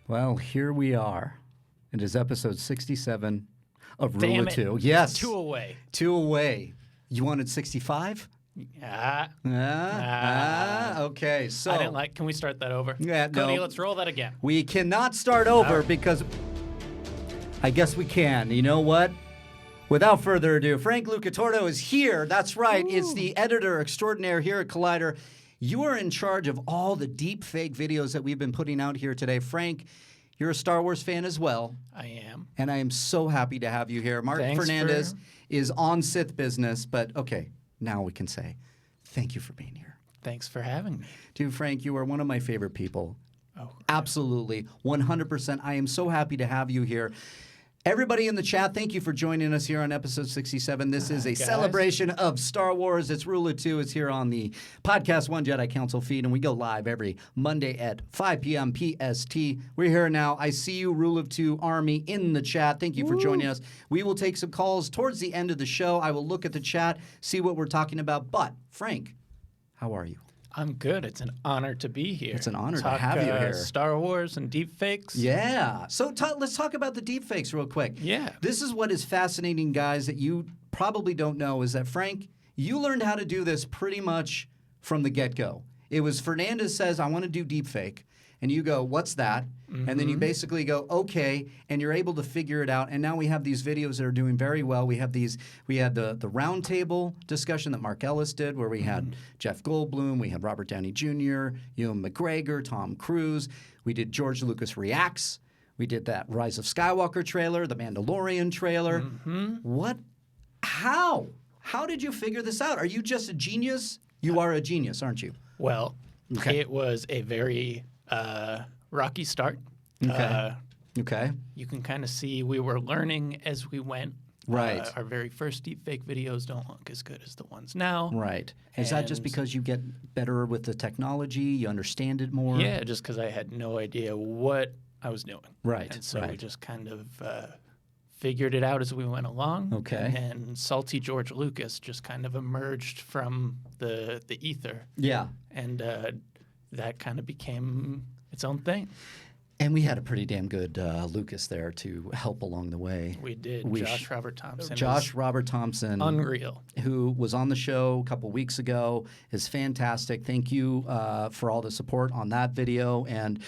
Well, here we are. It is episode 67 of Damn Rula it. 2. Yes. 2 away. 2 away. You wanted 65? Okay, so... I didn't like... Can we start that over? Yeah, Cody, no. let's roll that again. We cannot start over because... I guess we can. You know what? Without further ado, Frank Lucatuorto is here. That's right. Ooh. It's the editor extraordinaire here at Collider. You are in charge of all the deep fake videos that we've been putting out here today. Frank, you're a Star Wars fan as well. I am. And I am so happy to have you here. Marc Fernandez is on Sith business, but okay, now we can say thank you for being here. Thanks for having me. Dude, Frank, you are one of my favorite people. Oh, absolutely. 100%. I am so happy to have you here. Everybody in the chat, thank you for joining us here on episode 67. This is a celebration of Star Wars. It's Rula 2. It's here on the Podcast One Jedi Council feed, and we go live every Monday at 5 p.m. PST. We're here now. I see you, Rule of 2 Army, in the chat. Thank you for joining us. We will take some calls towards the end of the show. I will look at the chat, see what we're talking about. But, Frank, how are you? I'm good. It's an honor to be here. It's an honor to have you here. Star Wars and deepfakes. Yeah. So let's talk about the deepfakes real quick. Yeah. This is what is fascinating, guys, that you probably don't know is that, Frank, you learned how to do this pretty much from the get-go. It was Fernandez says, I want to do deepfake. And you go, what's that? Mm-hmm. And then you basically go, okay, and you're able to figure it out. And now we have these videos that are doing very well. We had the roundtable discussion that Mark Ellis did where we had Jeff Goldblum, we had Robert Downey Jr., Ewan McGregor, Tom Cruise. We did George Lucas Reacts. We did that Rise of Skywalker trailer, the Mandalorian trailer. How did you figure this out? Are you just a genius? You are a genius, aren't you? Well, it was a very... rocky start. Okay. You can kind of see we were learning as we went. Right. Our very first deepfake videos don't look as good as the ones now. Right. Is that just because you get better with the technology? You understand it more? Yeah, just because I had no idea what I was doing. Right. And so we just kind of figured it out as we went along. Okay. And salty George Lucas just kind of emerged from the ether. Yeah. And that kind of became its own thing. And we had a pretty damn good Lucas there to help along the way. We did. Josh Robert Thompson. Unreal. Who was on the show a couple weeks ago, is fantastic. Thank you for all the support on that video. And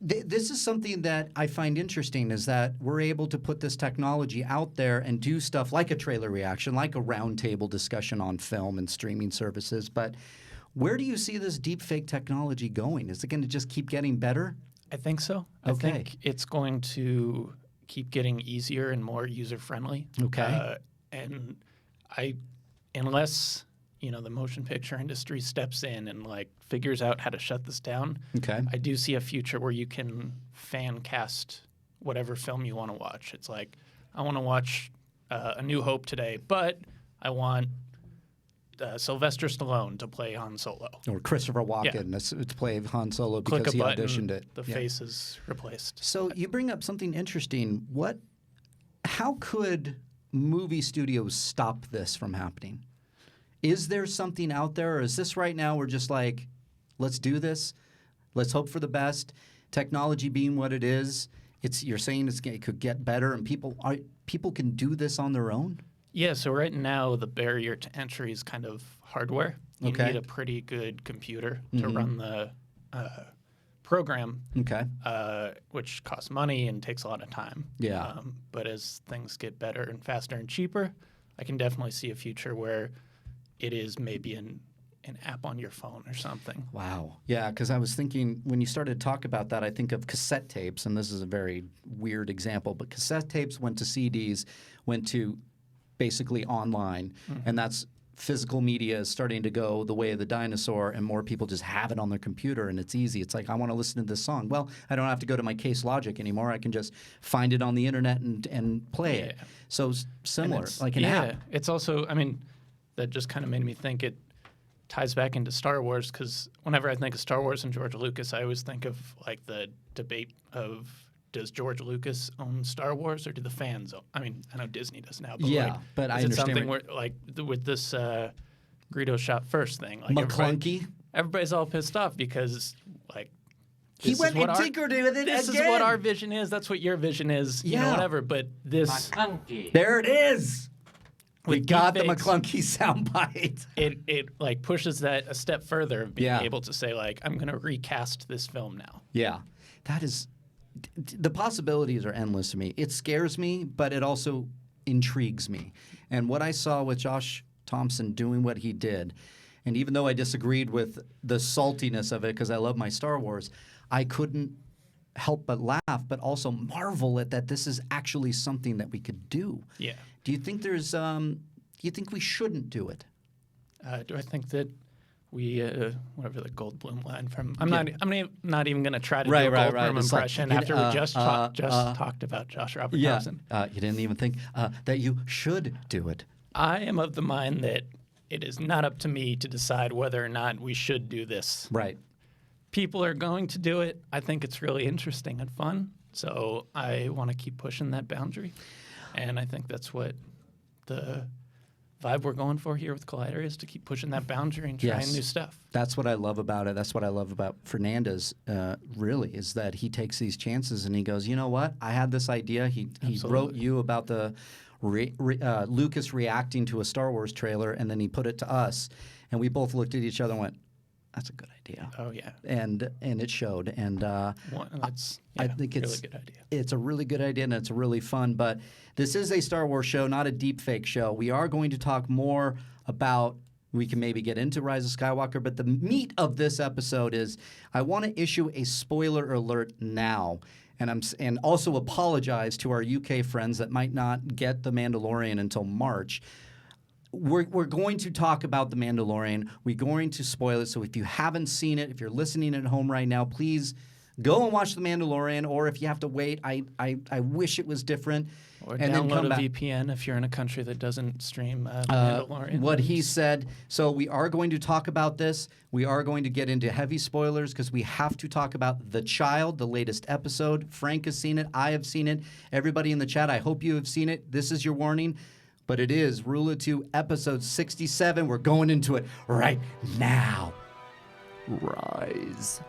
this is something that I find interesting is that we're able to put this technology out there and do stuff like a trailer reaction, like a roundtable discussion on film and streaming services. But where do you see this deepfake technology going? Is it going to just keep getting better? I think so. Okay. I think it's going to keep getting easier and more user-friendly. Okay. And unless, the motion picture industry steps in and, figures out how to shut this down, I do see a future where you can fan cast whatever film you want to watch. It's like, I want to watch A New Hope today, but I want... Sylvester Stallone to play Han Solo. Or Christopher Walken to play Han Solo because he auditioned it. The face is replaced. So you bring up something interesting. How could movie studios stop this from happening? Is there something out there, or is this right now we're just like, let's do this, let's hope for the best, technology being what it is, you're saying it could get better and people can do this on their own? Yeah, so right now the barrier to entry is kind of hardware. You need a pretty good computer to run the program, which costs money and takes a lot of time. Yeah. But as things get better and faster and cheaper, I can definitely see a future where it is maybe an app on your phone or something. Wow. Yeah, because I was thinking when you started to talk about that, I think of cassette tapes, and this is a very weird example, but cassette tapes went to CDs, went to basically online, and that's physical media is starting to go the way of the dinosaur, and more people just have it on their computer, and it's easy. It's like, I want to listen to this song. Well, I don't have to go to my Case Logic anymore. I can just find it on the internet and play it. So similar, like an app. It's also, that just kind of made me think it ties back into Star Wars, because whenever I think of Star Wars and George Lucas, I always think of the debate of, does George Lucas own Star Wars or do the fans own? I know Disney does now, but but I is it understand something where with this Greedo shot first thing, McClunky? Everybody's all pissed off because He went and tinkered with it This again. is what our vision is. That's what your vision is. You know, whatever. But this... There it is. We got the deepfakes, McClunky soundbite. It like pushes that a step further of being able to say, like, I'm going to recast this film now. Yeah. That is... The possibilities are endless to me. It scares me, but it also intrigues me. And what I saw with Josh Thompson doing what he did, and even though I disagreed with the saltiness of it because I love my Star Wars, I couldn't help but laugh, but also marvel at that this is actually something that we could do. Yeah. Do you think there's do you think we shouldn't do it? Do I think that we whatever the Goldblum line from I'm not even going to try to do a Goldblum impression like, after we just talked about Josh Robert Thompson. You didn't even think that you should do it. I am of the mind that it is not up to me to decide whether or not we should do this. Right. People are going to do it. I think it's really interesting and fun. So I want to keep pushing that boundary. And I think that's what the vibe we're going for here with Collider is, to keep pushing that boundary and trying new stuff. That's what I love about it. That's what I love about Fernandez, really, is that he takes these chances and he goes, you know what? I had this idea. He wrote you about the Lucas reacting to a Star Wars trailer, and then he put it to us. And we both looked at each other and went, that's a good idea. Oh, yeah. And it showed. And I think it's really good idea. It's a really good idea, and it's really fun. But this is a Star Wars show, not a deepfake show. We are going to talk more about, we can maybe get into Rise of Skywalker, but the meat of this episode is I want to issue a spoiler alert now. And also apologize to our UK friends that might not get The Mandalorian until March. We're going to talk about The Mandalorian. We're going to spoil it. So if you haven't seen it, if you're listening at home right now, please go and watch The Mandalorian. Or if you have to wait, I wish it was different. Or download a VPN if you're in a country that doesn't stream The Mandalorian. What he said. So we are going to talk about this. We are going to get into heavy spoilers because we have to talk about The Child, the latest episode. Frank has seen it. I have seen it. Everybody in the chat, I hope you have seen it. This is your warning. But it is Rula 2, episode 67. We're going into it right now. Rise.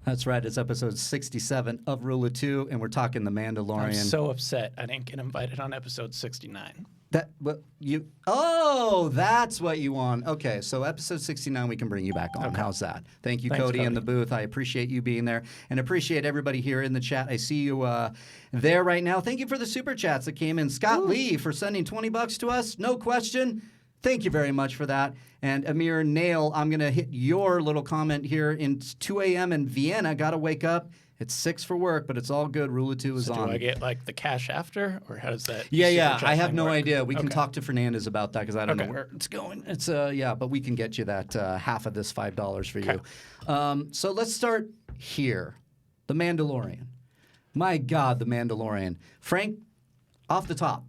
That's right. It's episode 67 of Rula 2, and we're talking The Mandalorian. I'm so upset I didn't get invited on episode 69. That's what you want. Okay, so episode 69 we can bring you back on. Okay. How's that? Thanks, Cody, in the booth. I appreciate you being there and appreciate everybody here in the chat. I see you there right now. Thank you for the super chats that came in. Scott Lee for sending $20 to us. No question. Thank you very much for that. And Amir Nail, I'm going to hit your little comment here. In 2 a.m. in Vienna. Got to wake up. It's 6 for work, but it's all good. Rula 2 is on. Do I get like the cash after, or how does that? Yeah. I have no idea. We can talk to Fernandez about that because I don't know where it's going. It's but we can get you that half of this $5 for you. So let's start here. The Mandalorian. My God, The Mandalorian. Frank, off the top,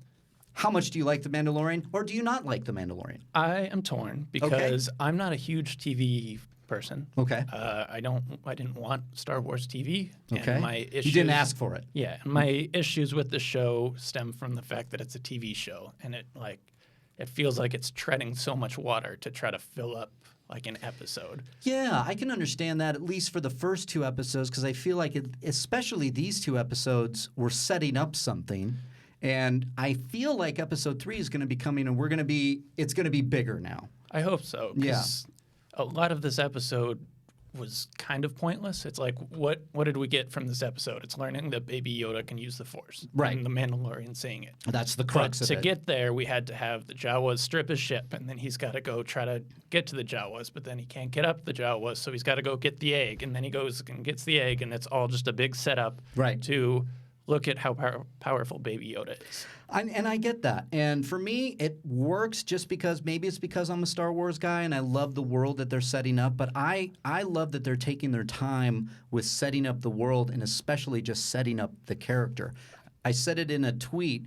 how much do you like The Mandalorian, or do you not like The Mandalorian? I am torn because I'm not a huge TV person. Okay. I didn't want Star Wars TV. Okay. And my issues, you didn't ask for it. Yeah. And my issues with the show stem from the fact that it's a TV show, and it feels like it's treading so much water to try to fill up like an episode. Yeah, I can understand that, at least for the first 2 episodes, because I feel like especially these 2 episodes were setting up something. And I feel like episode 3 is going to be coming, and it's going to be bigger now. I hope so. Yeah. A lot of this episode was kind of pointless. It's like, what did we get from this episode? It's learning that Baby Yoda can use the Force. Right. And the Mandalorian seeing it. That's the crux of it. To get there, we had to have the Jawas strip his ship, and then he's got to go try to get to the Jawas, but then he can't get up the Jawas, so he's got to go get the egg, and then he goes and gets the egg, and it's all just a big setup to look at how powerful Baby Yoda is. And I get that. And for me, it works just because maybe it's because I'm a Star Wars guy and I love the world that they're setting up. But I love that they're taking their time with setting up the world and especially just setting up the character. I said it in a tweet.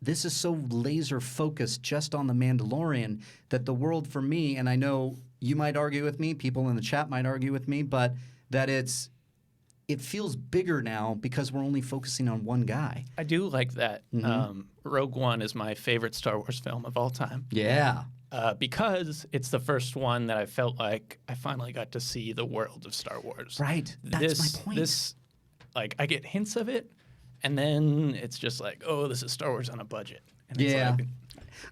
This is so laser focused just on the Mandalorian that the world for me, and I know you might argue with me, people in the chat might argue with me, but that it's it feels bigger now because we're only focusing on one guy. I do like that. Rogue One is my favorite Star Wars film of all time. Yeah. Because it's the first one that I felt like I finally got to see the world of Star Wars. Right. That's my point. Like, I get hints of it, and then it's just like, oh, this is Star Wars on a budget. And yeah. It's like,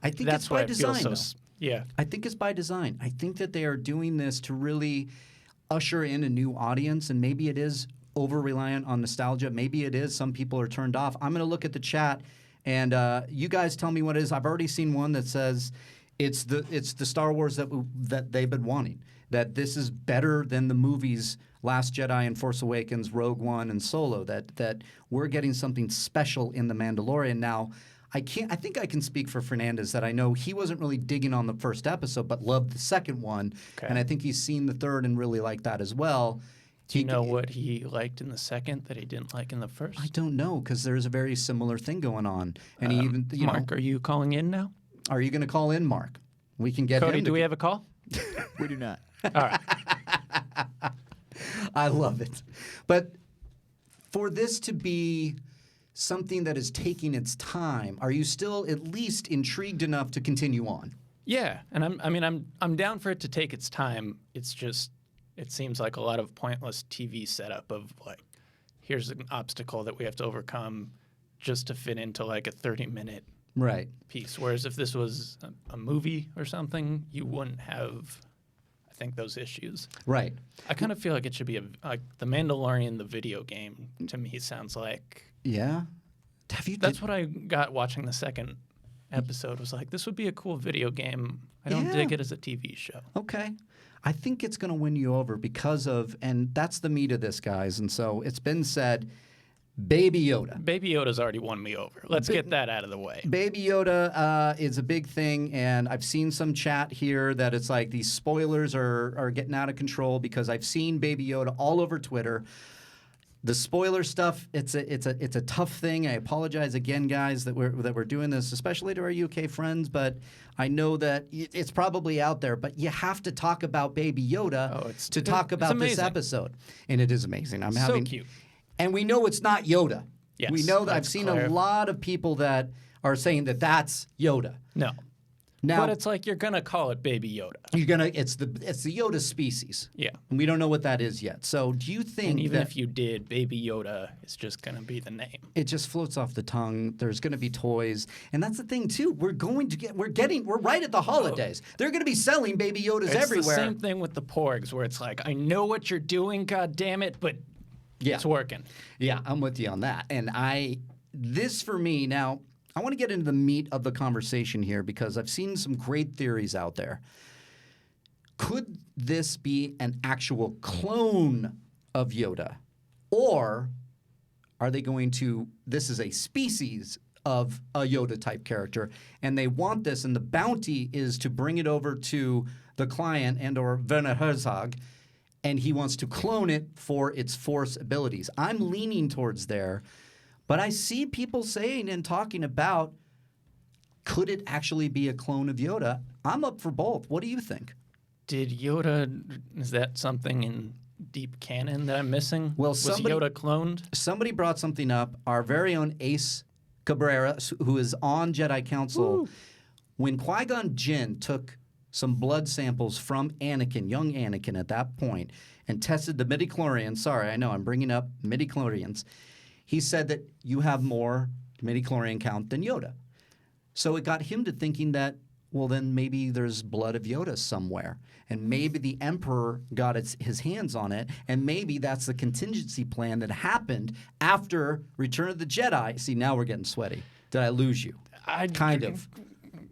I think it's by design, yeah. I think it's by design. I think that they are doing this to really usher in a new audience, and maybe it is over-reliant on nostalgia. Maybe it is. Some people are turned off. I'm going to look at the chat, and you guys tell me what it is. I've already seen one that says it's the Star Wars that they've been wanting, that this is better than the movies Last Jedi and Force Awakens, Rogue One, and Solo, that we're getting something special in The Mandalorian. Now, I think I can speak for Fernandez that I know he wasn't really digging on the first episode, but loved the second one. Okay. And I think he's seen the third and really liked that as well. Do you know what he liked in the second that he didn't like in the first? I don't know, because there's a very similar thing going on. And he even, Marc, are you calling in now? Are you going to call in, Marc? We can get Cody, him. do we have a call? We do not. All right. I love it. But for this to be something that is taking its time, are you still at least intrigued enough to continue on? Yeah, and I'm down for it to take its time. It's just it seems like a lot of pointless TV setup of like, here's an obstacle that we have to overcome just to fit into like a 30-minute piece. Whereas if this was a movie or something, you wouldn't have, I think, those issues. Right. I kind of feel like it should be like The Mandalorian, the video game. To me, sounds like. Yeah. That's what I got watching the second episode. Was like, this would be a cool video game. I don't dig it as a TV show. Okay. I think it's going to win you over because of, and that's the meat of this, guys. And so it's been said, Baby Yoda. Baby Yoda's already won me over. Let's get that out of the way. Baby Yoda is a big thing, and I've seen some chat here that it's like these spoilers are getting out of control because I've seen Baby Yoda all over Twitter. The spoiler stuff, it's a tough thing. I apologize again, guys, that we're doing this, especially to our UK friends. But I know that it's probably out there. But you have to talk about Baby Yoda to talk about this episode, and it is amazing. I'm having so cute, and we know it's not Yoda. Yes, we know that I've seen a lot of people that are saying that that's Yoda. No. Now, but it's like you're gonna call it Baby Yoda. It's the Yoda species. Yeah. And we don't know what that is yet. So do you think and even if you did, Baby Yoda is just gonna be the name. It just floats off the tongue. There's gonna be toys. And that's the thing too. We're right at the holidays. They're gonna be selling Baby Yodas everywhere. It's the same thing with the Porgs where it's like, I know what you're doing, god damn it, but it's working. Yeah, I'm with you on that. And this for me now, I want to get into the meat of the conversation here because I've seen some great theories out there. Could this be an actual clone of Yoda? Or are they going to, this is a species of a Yoda-type character, and they want this, and the bounty is to bring it over to the client and or Werner Herzog, and he wants to clone it for its Force abilities. I'm leaning towards there. But I see people saying and talking about, could it actually be a clone of Yoda? I'm up for both. What do you think? Is that something in deep canon that I'm missing? Well, was Yoda cloned? Somebody brought something up. Our very own Ace Cabrera, who is on Jedi Council, when Qui-Gon Jinn took some blood samples from Anakin, young Anakin at that point, and tested the midichlorians. Sorry, I know I'm bringing up midichlorians. He said that you have more midichlorian count than Yoda. So it got him to thinking that, well, then maybe there's blood of Yoda somewhere. And maybe the Emperor got his hands on it. And maybe that's the contingency plan that happened after Return of the Jedi. See, now we're getting sweaty. Did I lose you? Kind of.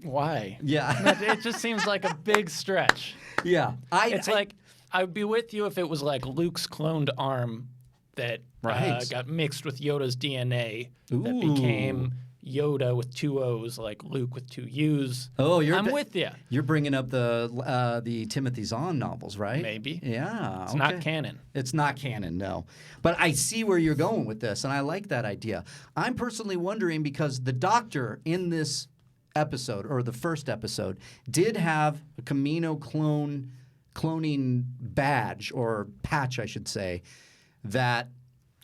Why? Yeah. It just seems like a big stretch. Yeah. Like, I'd be with you if it was like Luke's cloned arm that got mixed with Yoda's DNA that became Yoda with two O's, like Luke with two U's. Oh, I'm with you. You're bringing up the Timothy Zahn novels, right? Maybe. Yeah. It's not canon. It's not canon, no. But I see where you're going with this, and I like that idea. I'm personally wondering because the Doctor in this episode, or the first episode, did have a Camino cloning badge, or patch, I should say, that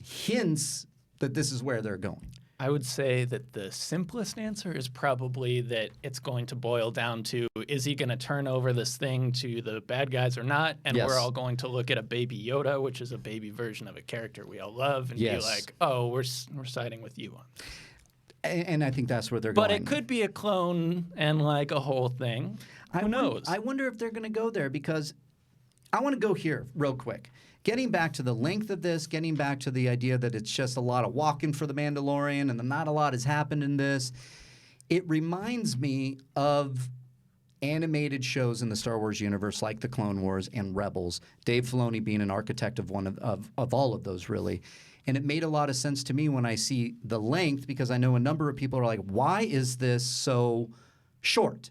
hints that this is where they're going. I would say that the simplest answer is probably that it's going to boil down to, is he going to turn over this thing to the bad guys or not? And we're all going to look at a baby Yoda, which is a baby version of a character we all love, and be like, oh, we're siding with you on this. And I think that's where they're going. But it could be a clone and like a whole thing. Who knows? I wonder if they're going to go there, because I want to go here real quick. Getting back to the length of this, getting back to the idea that it's just a lot of walking for the Mandalorian and not a lot has happened in this, it reminds me of animated shows in the Star Wars universe like The Clone Wars and Rebels, Dave Filoni being an architect of one of all of those, really. And it made a lot of sense to me when I see the length, because I know a number of people are like, why is this so short?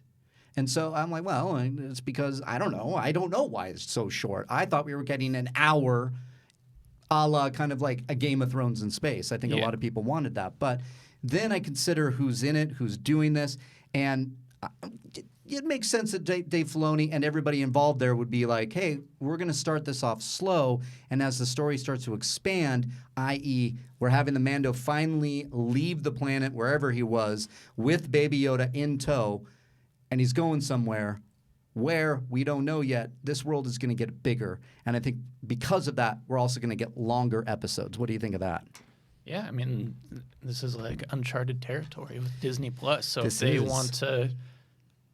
And so I'm like, well, it's because I don't know. I don't know why it's so short. I thought we were getting an hour a la kind of like a Game of Thrones in space. I think a lot of people wanted that. But then I consider who's in it, who's doing this, and it makes sense that Dave Filoni and everybody involved there would be like, hey, we're going to start this off slow, and as the story starts to expand, i.e., we're having the Mando finally leave the planet wherever he was with Baby Yoda in tow, and he's going somewhere where we don't know yet. This world is going to get bigger. And I think because of that, we're also going to get longer episodes. What do you think of that? Yeah, I mean, this is like uncharted territory with Disney Plus. So if they want to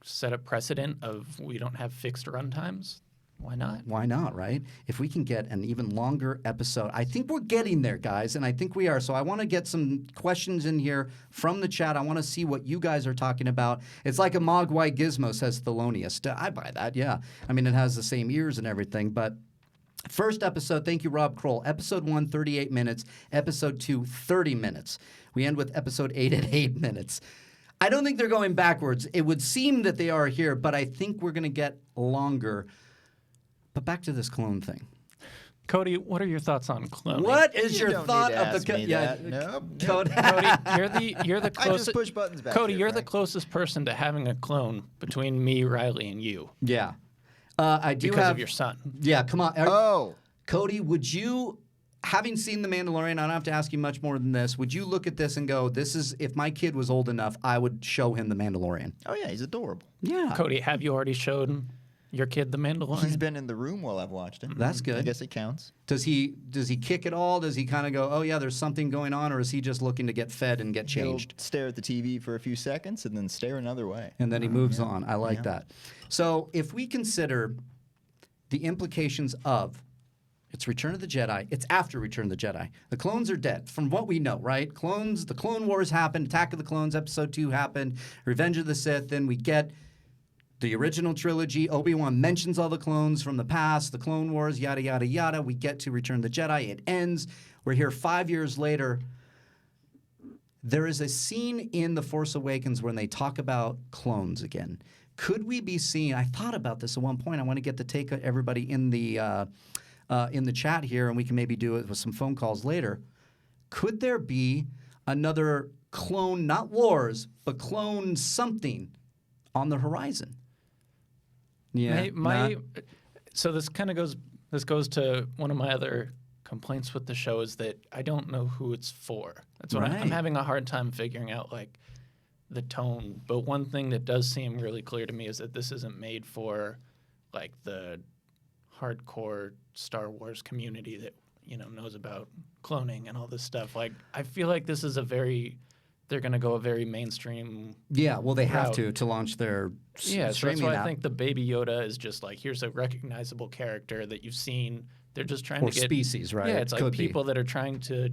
set a precedent of we don't have fixed run times, why not? Why not, right? If we can get an even longer episode. I think we're getting there, guys, and I think we are. So I want to get some questions in here from the chat. I want to see what you guys are talking about. It's like a Mogwai gizmo, says Thelonious. I buy that, yeah. I mean, it has the same ears and everything, but first episode, thank you, Rob Kroll. Episode 1, 38 minutes. Episode 2, 30 minutes. We end with episode 8 at 8 minutes. I don't think they're going backwards. It would seem that they are here, but I think we're going to get longer. But back to this clone thing. Cody, what are your thoughts on cloning? What is your thought of the Nope. Cody, you're the closest. I just push buttons back. Cody, here, you're Frank. the closest person to having a clone between me, Reilly, and you. Yeah. I do because have of your son. Yeah, come on. Oh. Cody, would you, having seen The Mandalorian, I don't have to ask you much more than this, would you look at this and go, this is, if my kid was old enough, I would show him The Mandalorian? Oh, yeah, he's adorable. Yeah. Cody, have you already showed your kid The Mandalorian? He's been in the room while I've watched him. That's good. I guess it counts. Does he kick it all? Does he kind of go, oh, yeah, there's something going on? Or is he just looking to get fed and get changed? He'll stare at the TV for a few seconds and then stare another way. And then he moves on. I like that. So if we consider the implications of it's Return of the Jedi, it's after Return of the Jedi. The clones are dead, from what we know, right? Clones, the Clone Wars happened, Attack of the Clones, Episode 2 happened, Revenge of the Sith, then we get the original trilogy. Obi-Wan mentions all the clones from the past, the Clone Wars, yada, yada, yada. We get to Return of the Jedi. It ends. We're here 5 years later. There is a scene in The Force Awakens when they talk about clones again. Could we be seeing, I thought about this at one point. I want to get the take of everybody in the chat here, and we can maybe do it with some phone calls later. Could there be another clone, not wars, but clone something on the horizon? Yeah. So this kind of goes to one of my other complaints with the show is that I don't know who it's for. That's what I'm having a hard time figuring out, like, the tone. But one thing that does seem really clear to me is that this isn't made for, like, the hardcore Star Wars community that, you know, knows about cloning and all this stuff. Like, I feel like this is they're going to go a very mainstream. Yeah, well, they have route. to launch their so streaming that's why app. I think the Baby Yoda is just like, here's a recognizable character that you've seen. They're just trying Or to get species, right? Yeah, it's like Could be. people that are trying to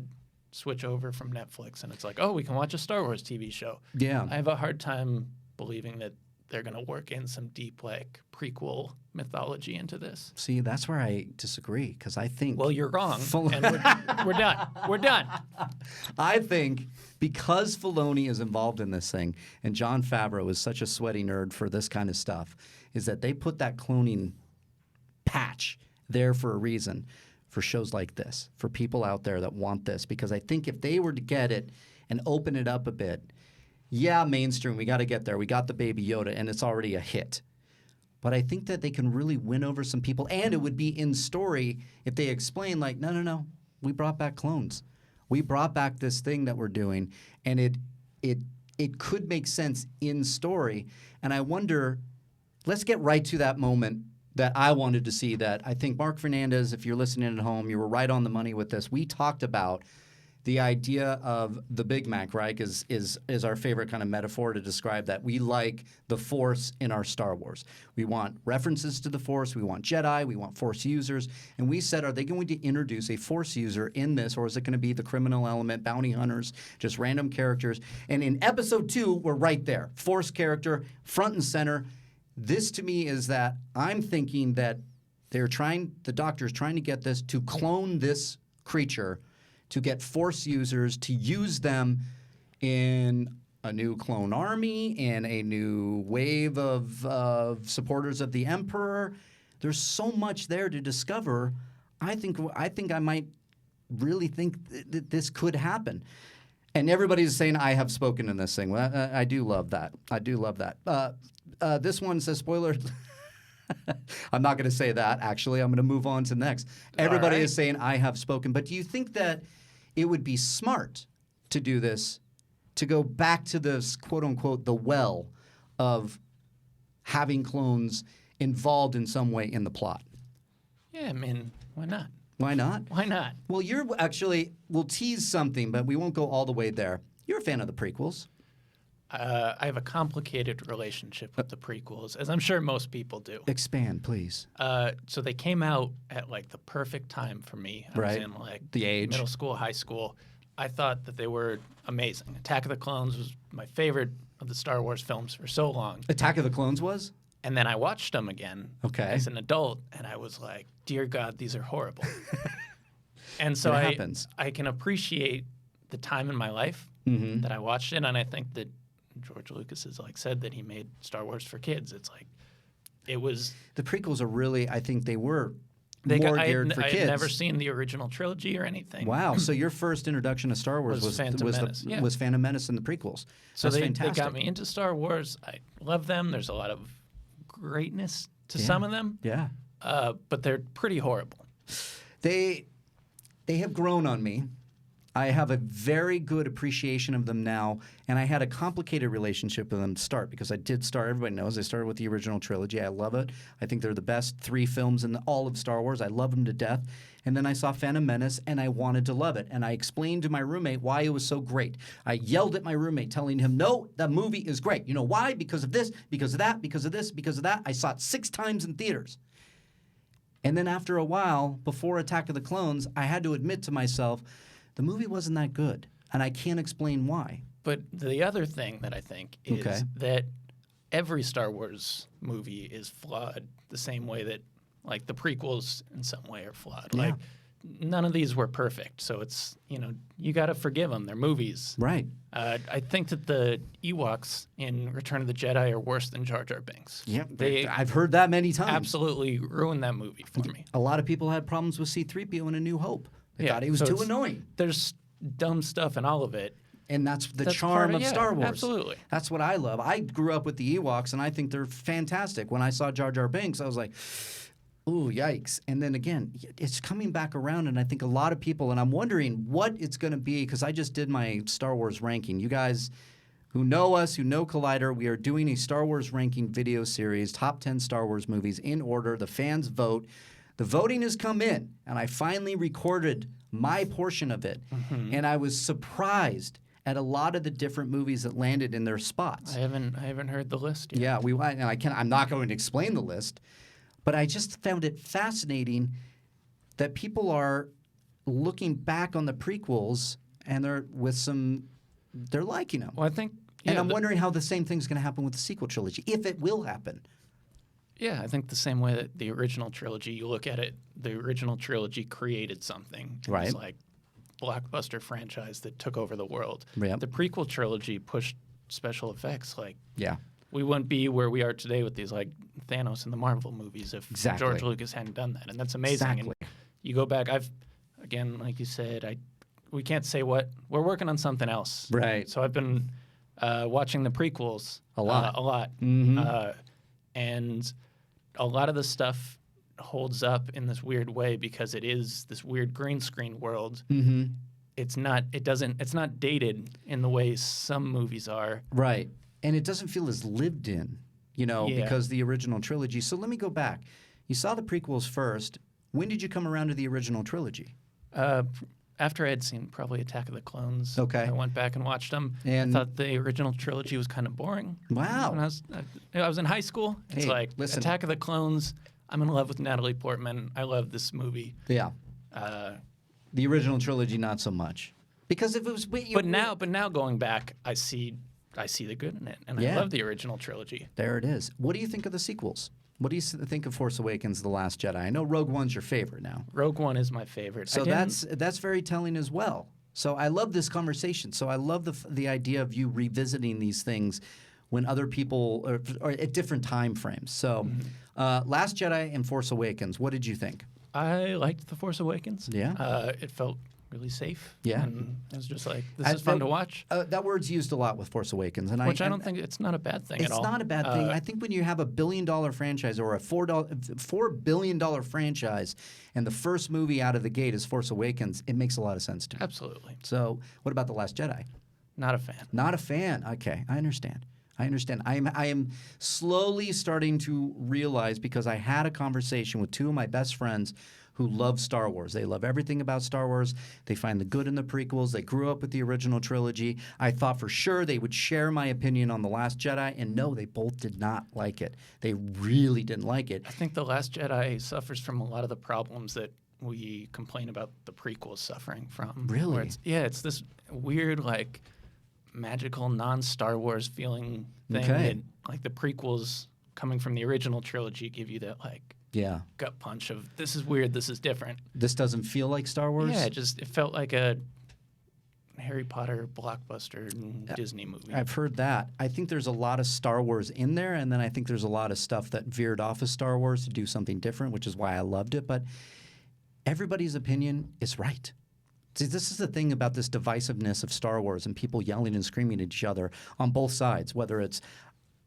switch over from Netflix, and it's like, oh, we can watch a Star Wars TV show. Yeah. I have a hard time believing that they're going to work in some deep, like, prequel mythology into this. See, that's where I disagree, because I think... Well, you're wrong, and we're done. We're done. I think because Filoni is involved in this thing, and Jon Favreau is such a sweaty nerd for this kind of stuff, is that they put that cloning patch there for a reason, for shows like this, for people out there that want this. Because I think if they were to get it and open it up a bit, yeah, mainstream, we got to get there. We got the Baby Yoda, and it's already a hit. But I think that they can really win over some people, and it would be in story if they explain, like, no, we brought back clones. We brought back this thing that we're doing, and it could make sense in story. And I wonder, let's get right to that moment that I wanted to see. That I think Marc Fernandez, if you're listening at home, you were right on the money with this. We talked about the idea of the Big Mac, right, is our favorite kind of metaphor to describe that. We like the Force in our Star Wars. We want references to the Force. We want Jedi. We want Force users. And we said, are they going to introduce a Force user in this, or is it going to be the criminal element, bounty hunters, just random characters? And in Episode 2, we're right there. Force character, front and center. This, to me, is that I'm thinking that the Doctor's trying to get this to clone this creature, to get Force users to use them in a new clone army, in a new wave of supporters of the Emperor. There's so much there to discover. I think I might really think that this could happen. And everybody's saying I have spoken in this thing. Well, I do love that. I do love that. This one says, spoiler. I'm not going to say that, actually. I'm going to move on to next. Everybody is saying I have spoken. But do you think that it would be smart to do this, to go back to this, quote-unquote, the well of having clones involved in some way in the plot? Yeah, I mean, why not? Why not? Why not? Well, we'll tease something, but we won't go all the way there. You're a fan of the prequels. I have a complicated relationship with the prequels, as I'm sure most people do. Expand, please. So they came out at like the perfect time for me. I was in like the age, middle school, high school. I thought that they were amazing. Attack of the Clones was my favorite of the Star Wars films for so long. Attack of the Clones was? And then I watched them again as an adult, and I was like, dear God, these are horrible. And so I can appreciate the time in my life that I watched it, and I think that George Lucas has said that he made Star Wars for kids. It's like it was the prequels are really, I think they were more geared for kids. I had never seen the original trilogy or anything. Wow! So your first introduction to Star Wars was Phantom Menace and the prequels. So they got me into Star Wars. I love them. There's a lot of greatness to some of them. Yeah. But they're pretty horrible. They have grown on me. I have a very good appreciation of them now, and I had a complicated relationship with them to start because I did start. Everybody knows I started with the original trilogy. I love it. I think they're the best 3 films in all of Star Wars. I love them to death. And then I saw Phantom Menace, and I wanted to love it. And I explained to my roommate why it was so great. I yelled at my roommate, telling him, no, that movie is great. You know why? Because of this, because of that, because of this, because of that. I saw it 6 times in theaters. And then after a while, before Attack of the Clones, I had to admit to myself, the movie wasn't that good, and I can't explain why. But the other thing that I think is that every Star Wars movie is flawed the same way that, like, the prequels in some way are flawed. Yeah. Like, none of these were perfect, so it's, you got to forgive them. They're movies. Right. I think that the Ewoks in Return of the Jedi are worse than Jar Jar Binks. Yeah, I've heard that many times. Absolutely ruined that movie for me. A lot of people had problems with C-3PO in A New Hope. They thought he was too annoying. There's dumb stuff in all of it. And that's the charm of Star Wars. Absolutely. That's what I love. I grew up with the Ewoks, and I think they're fantastic. When I saw Jar Jar Binks, I was like, ooh, yikes. And then again, it's coming back around, and I think a lot of people, and I'm wondering what it's going to be, because I just did my Star Wars ranking. You guys who know us, who know Collider, we are doing a Star Wars ranking video series, top 10 Star Wars movies in order. The fans vote. The voting has come in, and I finally recorded my portion of it, and I was surprised at a lot of the different movies that landed in their spots. I haven't heard the list yet. Yeah, I'm not going to explain the list, but I just found it fascinating that people are looking back on the prequels and they're liking them. Well, I think, and I'm wondering how the same thing's going to happen with the sequel trilogy, if it will happen. Yeah, I think the same way that the original trilogy, you look at it, the original trilogy created something. It was like blockbuster franchise that took over the world. Yep. The prequel trilogy pushed special effects. Yeah. We wouldn't be where we are today with these like Thanos in the Marvel movies if George Lucas hadn't done that. And that's amazing. Exactly. And you go back, again, like you said, we can't say what, we're working on something else. Right. So I've been watching the prequels a lot. And a lot of the stuff holds up in this weird way because it is this weird green screen world. Mm-hmm. It's not dated in the way some movies are. Right. And it doesn't feel as lived in, because the original trilogy. So let me go back. You saw the prequels first. When did you come around to the original trilogy? After I had seen probably Attack of the Clones. Okay. I went back and watched them. And I thought the original trilogy was kind of boring. Wow. When I was in high school. It's listen. Attack of the Clones. I'm in love with Natalie Portman. I love this movie. Yeah. The original trilogy, not so much. Because if it was... But now going back, I see the good in it. And I love the original trilogy. There it is. What do you think of the sequels? What do you think of Force Awakens, The Last Jedi? I know Rogue One's your favorite now. Rogue One is my favorite. So that's very telling as well. So I love this conversation. So I love the idea of you revisiting these things when other people are at different time frames. So Last Jedi and Force Awakens, what did you think? I liked The Force Awakens. Yeah. It felt really safe. Yeah. And it was just like, this is fun to watch. That word's used a lot with Force Awakens. And Which I don't think it's not a bad thing at all. It's not a bad thing. I think when you have a $1 billion franchise or a $4 billion franchise and the first movie out of the gate is Force Awakens, it makes a lot of sense to me. Absolutely. So what about The Last Jedi? Not a fan. Not a fan. Okay, I understand. I am slowly starting to realize, because I had a conversation with two of my best friends who love Star Wars. They love everything about Star Wars. They find the good in the prequels. They grew up with the original trilogy. I thought for sure they would share my opinion on The Last Jedi, and no, they both did not like it. They really didn't like it. I think The Last Jedi suffers from a lot of the problems that we complain about the prequels suffering from. Really? It's this weird, magical, non-Star Wars feeling thing that, the prequels coming from the original trilogy give you that, gut punch of, this is weird, this is different. This doesn't feel like Star Wars? Yeah, it felt like a Harry Potter blockbuster Disney movie. I've heard that. I think there's a lot of Star Wars in there, and then I think there's a lot of stuff that veered off of Star Wars to do something different, which is why I loved it. But everybody's opinion is right. See, this is the thing about this divisiveness of Star Wars and people yelling and screaming at each other on both sides, whether it's,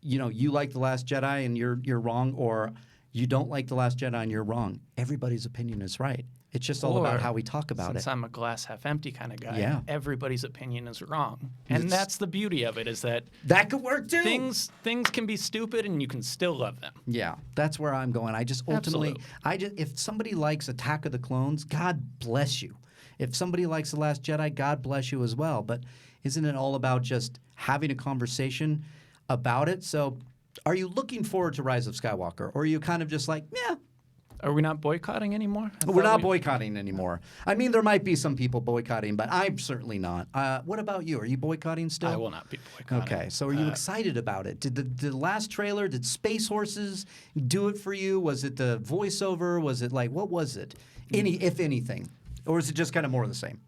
you like The Last Jedi and you're wrong, or you don't like The Last Jedi and you're wrong. Everybody's opinion is right. It's just all about how we talk about since it. I'm a glass half empty kind of guy, everybody's opinion is wrong. And that's the beauty of it, is that could work too. Things can be stupid and you can still love them. Yeah, that's where I'm going. I just ultimately, if somebody likes Attack of the Clones, God bless you. If somebody likes The Last Jedi, God bless you as well. But isn't it all about just having a conversation about it? So are you looking forward to Rise of Skywalker? Or are you kind of just like, yeah. Are we not boycotting anymore? We're not boycotting anymore. I mean, there might be some people boycotting, but I'm certainly not. What about you? Are you boycotting still? I will not be boycotting. Okay, so are you excited about it? Did the last trailer, did Space Horses do it for you? Was it the voiceover? Was it what was it? If anything? Or is it just kind of more of the same?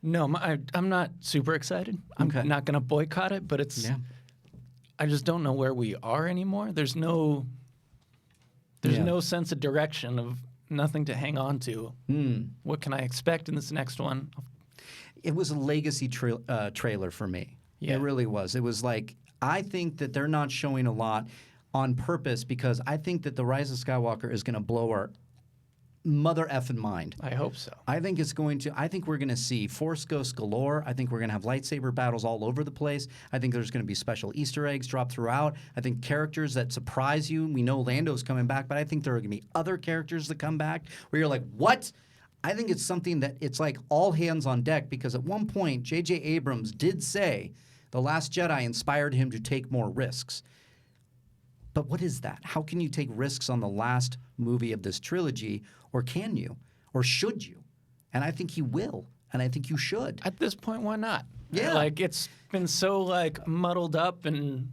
No, I'm not super excited. I'm not going to boycott it, but it's... Yeah. I just don't know where we are anymore. There's no sense of direction, of nothing to hang on to. What can I expect in this next one? It was a legacy trailer for me. Yeah. It really was. It was I think that they're not showing a lot on purpose, because I think that The Rise of Skywalker is going to blow our mother effing mind. I hope so. I think it's going to. I think we're going to see Force Ghosts galore. I think we're going to have lightsaber battles all over the place. I think there's going to be special Easter eggs dropped throughout. I think characters that surprise you. We know Lando's coming back, but I think there are going to be other characters that come back where you're like, what? I think it's something that it's like all hands on deck, because at one point, J.J. Abrams did say The Last Jedi inspired him to take more risks. But what is that? How can you take risks on the last movie of this trilogy? Or can you? Or should you? And I think he will. And I think you should. At this point, why not? Yeah. It's been so muddled up, and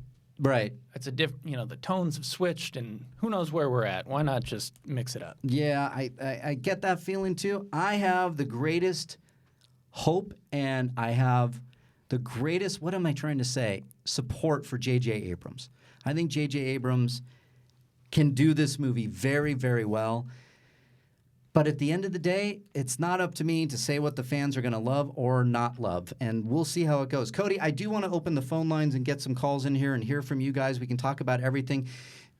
it's a different, the tones have switched, and who knows where we're at. Why not just mix it up? Yeah, I get that feeling too. I have the greatest hope, and I have the greatest, what am I trying to say, support for J.J. Abrams. I think J.J. Abrams can do this movie very, very well. But at the end of the day, it's not up to me to say what the fans are going to love or not love. And we'll see how it goes. Cody, I do want to open the phone lines and get some calls in here and hear from you guys. We can talk about everything.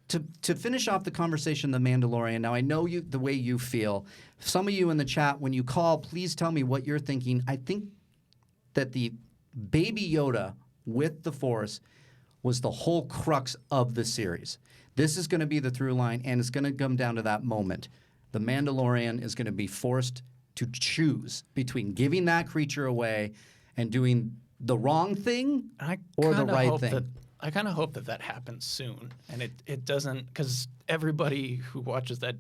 to finish off the conversation, The Mandalorian. Now I know the way you feel. Some of you in the chat, when you call, please tell me what you're thinking. I think that the Baby Yoda with the Force was the whole crux of the series. This is going to be the through line, and it's going to come down to that moment. The Mandalorian is going to be forced to choose between giving that creature away and doing the wrong thing or the right thing. I kind of hope that happens soon, and it doesn't, because everybody who watches that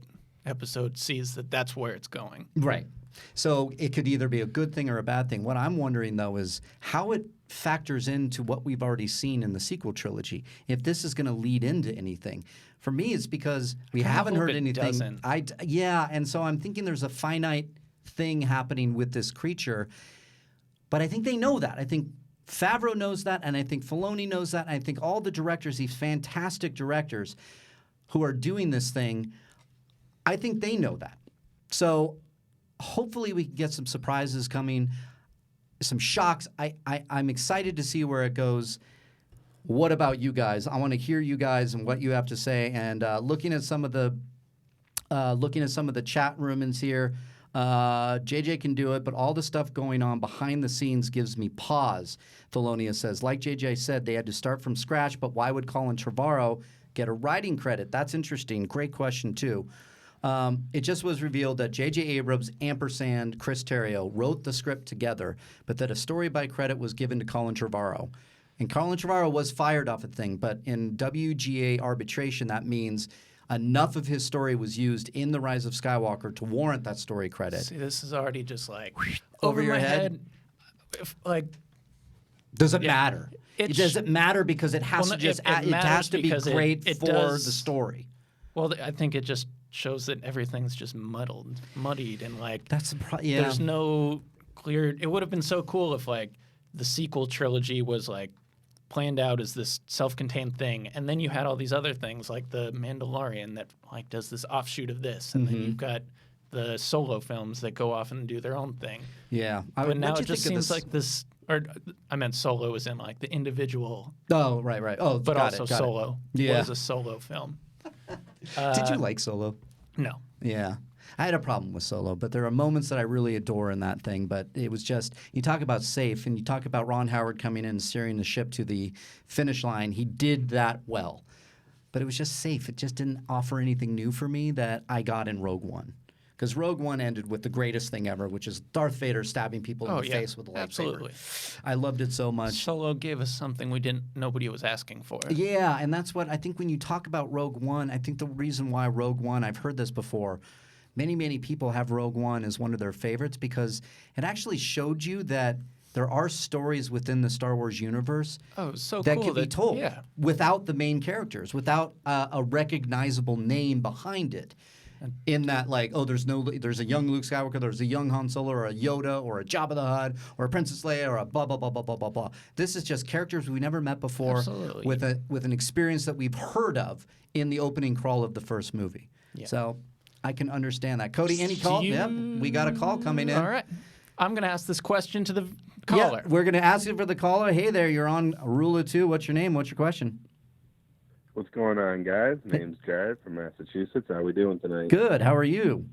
episode sees that that's where it's going. Right. So it could either be a good thing or a bad thing. What I'm wondering, though, is how it factors into what we've already seen in the sequel trilogy. If this is going to lead into anything. For me, it's because we haven't heard anything. Yeah, and so I'm thinking there's a finite thing happening with this creature. But I think they know that. I think Favreau knows that, and I think Filoni knows that, and I think all the directors, these fantastic directors who are doing this thing, I think they know that. So hopefully we can get some surprises coming, some shocks. I'm excited to see where it goes. What about you guys? I want to hear you guys and what you have to say. And looking at some of the chat rooms here, JJ can do it, but all the stuff going on behind the scenes gives me pause. Felonia says, like JJ said, they had to start from scratch, but why would Colin Trevorrow get a writing credit? That's interesting. Great question, too. It just was revealed that J.J. Abrams, ampersand Chris Terrio, wrote the script together, but that a story by credit was given to Colin Trevorrow. And Colin Trevorrow was fired off a thing, but in WGA arbitration, that means enough of his story was used in The Rise of Skywalker to warrant that story credit. See, this is already just like over your head. Does it matter? Does it matter because it has to just it has to be great for the story? Well, I think it just shows that everything's just muddied, and like that's there's no clear. It would have been so cool if like the sequel trilogy was like planned out as this self-contained thing, and then you had all these other things like the Mandalorian that like does this offshoot of this, and then you've got the solo films that go off and do their own thing. Yeah, but now it just seems like this. Or I meant solo as in like the individual. Oh, right. Oh, but also Solo. Yeah, was a solo film. Did you like Solo? No. Yeah. I had a problem with Solo, but there are moments that I really adore in that thing. But it was just, you talk about safe, and you talk about Ron Howard coming in and steering the ship to the finish line. He did that well. But it was just safe. It just didn't offer anything new for me that I got in Rogue One. Because Rogue One ended with the greatest thing ever, which is Darth Vader stabbing people in the face with a lightsaber. Absolutely. I loved it so much. Solo gave us something nobody was asking for. Yeah, and that's what I think when you talk about Rogue One, I think the reason why Rogue One, I've heard this before, many people have Rogue One as one of their favorites because it actually showed you that there are stories within the Star Wars universe that can be told without the main characters, without a recognizable name behind it. In that, like, there's a young Luke Skywalker, there's a young Han Solo, or a Yoda, or a Jabba the Hutt, or a Princess Leia, or a blah blah blah blah blah blah blah. This is just characters we never met before, with an experience that we've heard of in the opening crawl of the first movie. Yeah. So I can understand that. Cody, any call? Yep, we got a call coming in. All right, I'm going to ask this question to the caller. Yeah, we're going to ask it for the caller. Hey there, you're on Rula 2. What's your name? What's your question? What's going on, guys? Name's Jared from Massachusetts. How are we doing tonight? Good. How are you?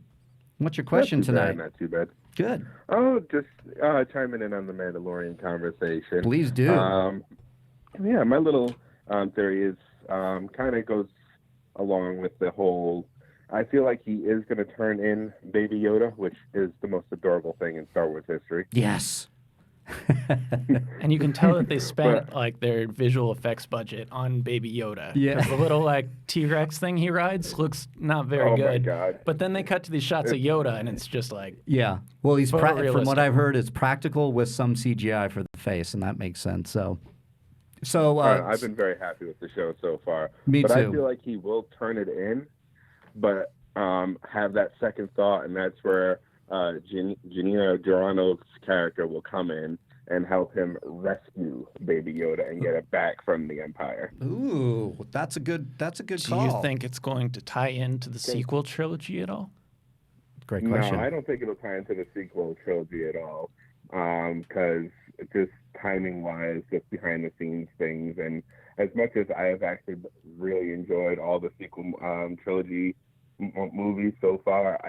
What's your question tonight? Not too bad. Good. Oh, just chiming in on the Mandalorian conversation. Please do. Yeah, my little theory is kind of goes along with the whole. I feel like he is going to turn in Baby Yoda, which is the most adorable thing in Star Wars history. Yes. And you can tell that they spent like their visual effects budget on Baby Yoda. Yeah. The little like T-Rex thing he rides looks not very good. Oh my God. But then they cut to these shots of Yoda, and it's just like Well, he's from what I've heard, it's practical with some CGI for the face, and that makes sense. So I've been very happy with the show so far. Me too. But I feel like he will turn it in, but have that second thought, and that's where Gina Carano's character will come in and help him rescue Baby Yoda and get it back from the Empire. Ooh, that's a good call. Do you think it's going to tie into the sequel trilogy at all? Great question. No, I don't think it'll tie into the sequel trilogy at all. because just timing-wise, just behind-the-scenes things. And as much as I have actually really enjoyed all the sequel trilogy movies so far,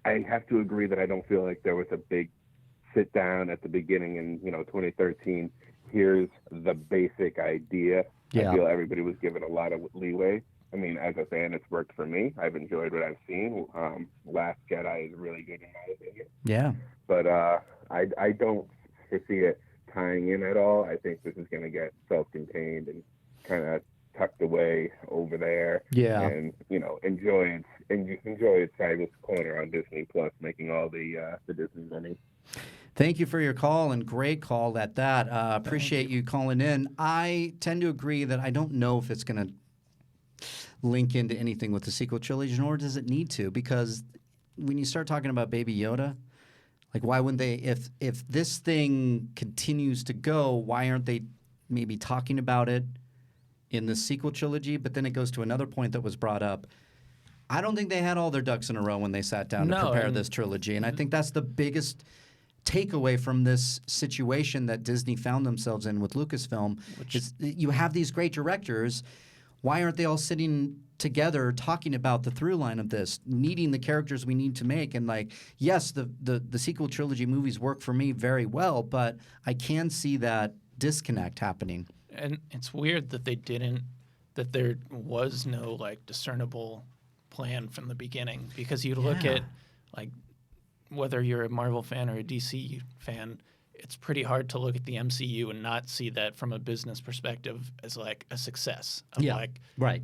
I have to agree that I don't feel like there was a big sit down at the beginning in 2013. Here's the basic idea. Yeah. I feel everybody was given a lot of leeway. I mean, as a fan, it's worked for me. I've enjoyed what I've seen. Last Jedi is really good in my opinion. Yeah. But I don't foresee it tying in at all. I think this is going to get self-contained and kind of tucked away over there. Yeah. And enjoy its fabulous corner on Disney Plus, making all the Disney money. Thank you for your call, and great call at that. Appreciate you calling in. I tend to agree that I don't know if it's going to link into anything with the sequel trilogy, nor does it need to, because when you start talking about Baby Yoda, like why wouldn't they, if this thing continues to go, why aren't they maybe talking about it in the sequel trilogy? But then it goes to another point that was brought up. I don't think they had all their ducks in a row when they sat down to prepare this trilogy, and I think that's the biggest takeaway from this situation that Disney found themselves in with Lucasfilm. Is you have these great directors. Why aren't they all sitting together talking about the through line of this, needing the characters we need to make? And like, yes, the sequel trilogy movies work for me very well, but I can see that disconnect happening. And it's weird that that there was no like discernible plan from the beginning, because you look at like whether you're a Marvel fan or a DC fan, it's pretty hard to look at the MCU and not see that from a business perspective as like a success. Right.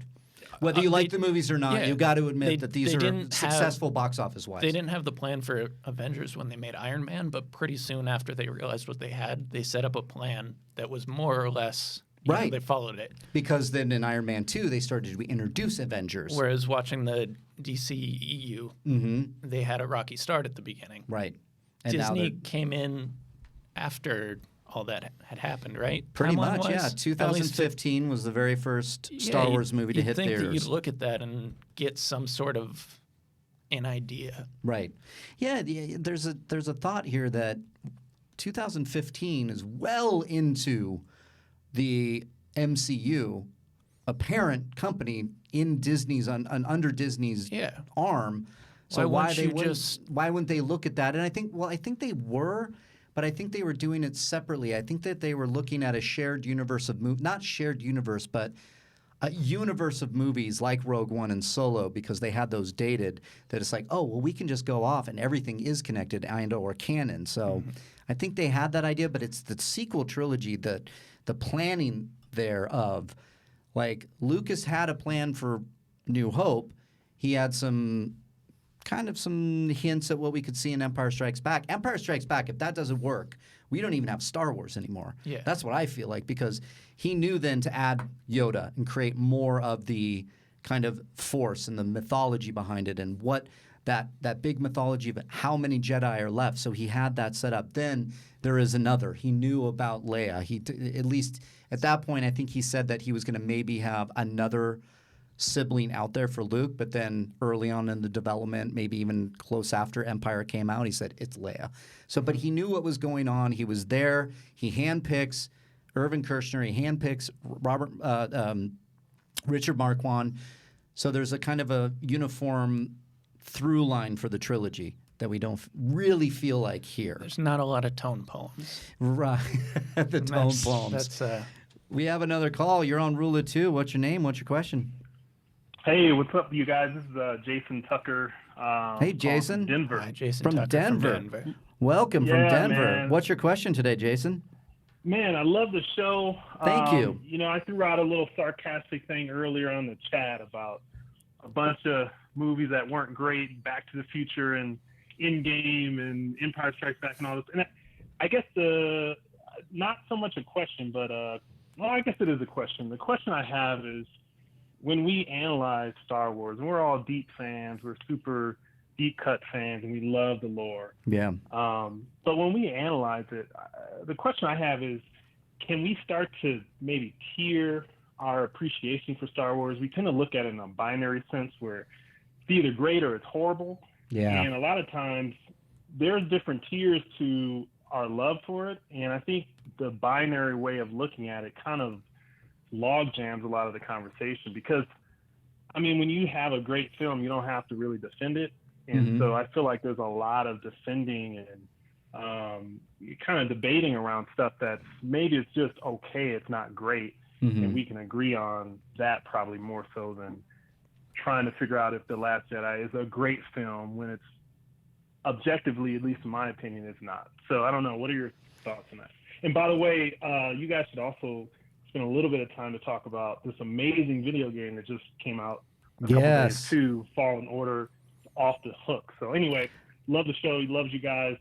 Whether you like the movies or not, you got to admit that these are successful box office wise. They didn't have the plan for Avengers when they made Iron Man, but pretty soon after they realized what they had, they set up a plan that was more or less they followed it. Because then in Iron Man 2, they started to introduce Avengers. Whereas watching the DCEU, they had a rocky start at the beginning. Right. And Disney came in after all that had happened, right? Pretty much, yeah. 2015 was the very first Star Wars movie to hit theaters. You'd think that you'd look at that and get some sort of an idea. Right. Yeah, there's a thought here that 2015 is well into the MCU, a parent company in Disney's under Disney's arm. So why wouldn't they look at that? And I think they were, but I think they were doing it separately. I think that they were looking at a shared universe of not shared universe, but a universe of movies like Rogue One and Solo, because they had those dated. That it's like, oh well, we can just go off and everything is connected or canon. So I think they had that idea, but it's the sequel trilogy that. The planning thereof, like Lucas had a plan for New Hope. He had some hints at what we could see in Empire Strikes Back. Empire Strikes Back, if that doesn't work, we don't even have Star Wars anymore. Yeah. That's what I feel like, because he knew then to add Yoda and create more of the kind of force and the mythology behind it, and what that big mythology of how many Jedi are left. So he had that set up. Then there is another. He knew about Leia. At least at that point, I think he said that he was going to maybe have another sibling out there for Luke. But then early on in the development, maybe even close after Empire came out, he said it's Leia. So, but he knew what was going on. He was there. He handpicks Irvin Kershner. He handpicks Richard Marquand. So there's a kind of a uniform through line for the trilogy that we don't really feel like here. There's not a lot of tone poems. Right. The tone poems. We have another call. You're on Rula 2. What's your name? What's your question? Hey, what's up, you guys? This is Jason Tucker. Hey, Jason. From Denver. Hi, Jason from Tucker Denver. From Denver. Welcome from Denver. Man. What's your question today, Jason? Man, I love the show. Thank you. I threw out a little sarcastic thing earlier on the chat about a bunch of movies that weren't great, Back to the Future and Endgame and Empire Strikes Back and all this. And I guess not so much a question, but I guess it is a question. The question I have is, when we analyze Star Wars, and we're all deep fans, we're super deep cut fans, and we love the lore. Yeah. But when we analyze it, the question I have is, can we start to maybe tier our appreciation for Star Wars? We tend to look at it in a binary sense where it's either great or it's horrible. Yeah. And a lot of times there's different tiers to our love for it, and I think the binary way of looking at it kind of log jams a lot of the conversation, because I mean, when you have a great film, you don't have to really defend it. And so I feel like there's a lot of defending and kind of debating around stuff that's maybe it's just okay, it's not great. And we can agree on that probably more so than trying to figure out if The Last Jedi is a great film when it's objectively, at least in my opinion, it's not. So I don't know. What are your thoughts on that? And by the way, you guys should also spend a little bit of time to talk about this amazing video game that just came out a couple days too, Fallen Order, off the hook. So anyway, love the show. He loves you guys.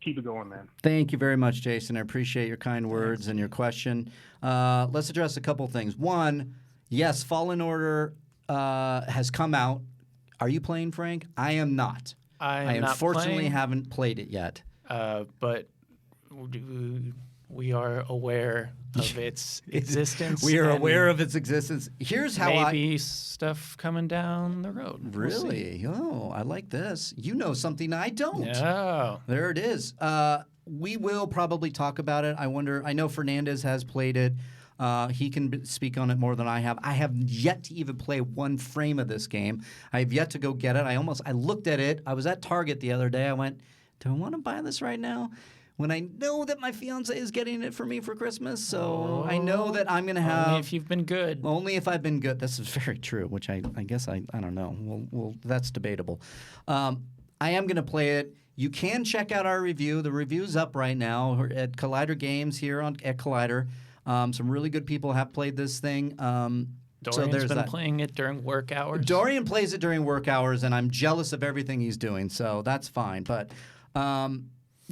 Keep it going, man. Thank you very much, Jason. I appreciate your kind words and your question. Let's address a couple things. One, yes, Fallen Order has come out. Are you playing, Frank? I am not. I unfortunately haven't played it yet. But we are aware of its existence. We are aware of its existence. Here's how maybe stuff coming down the road. Really? Oh, I like this. You know something I don't. Yeah. There it is. We will probably talk about it. I know Fernandez has played it. He can speak on it more than I have. I have yet to even play one frame of this game. I have yet to go get it. I looked at it. I was at Target the other day. I went, do I want to buy this right now? When I know that my fiance is getting it for me for Christmas, so I know that I'm going to have... Only if you've been good. Only if I've been good. This is very true, which I guess I don't know. Well, that's debatable. I am going to play it. You can check out our review. The review's up right now at Collider Games here at Collider. Some really good people have played this thing. Dorian's been playing it during work hours. Dorian plays it during work hours, and I'm jealous of everything he's doing, so that's fine. But...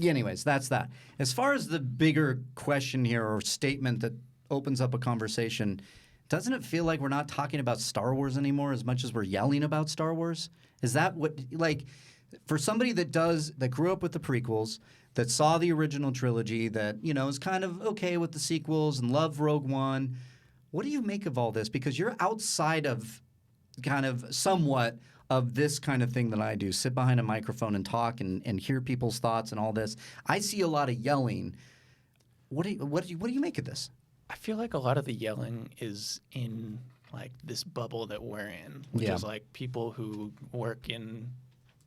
anyways, that's that. As far as the bigger question here or statement that opens up a conversation, doesn't it feel like we're not talking about Star Wars anymore as much as we're yelling about Star Wars? Is that what, like, for somebody that grew up with the prequels, that saw the original trilogy, that, is kind of okay with the sequels and loved Rogue One, what do you make of all this? Because you're outside of kind of somewhat of this kind of thing that I do, sit behind a microphone and talk and hear people's thoughts and all this. I see a lot of yelling. What do you make of this? I feel like a lot of the yelling is in like this bubble that we're in, which is like people who work in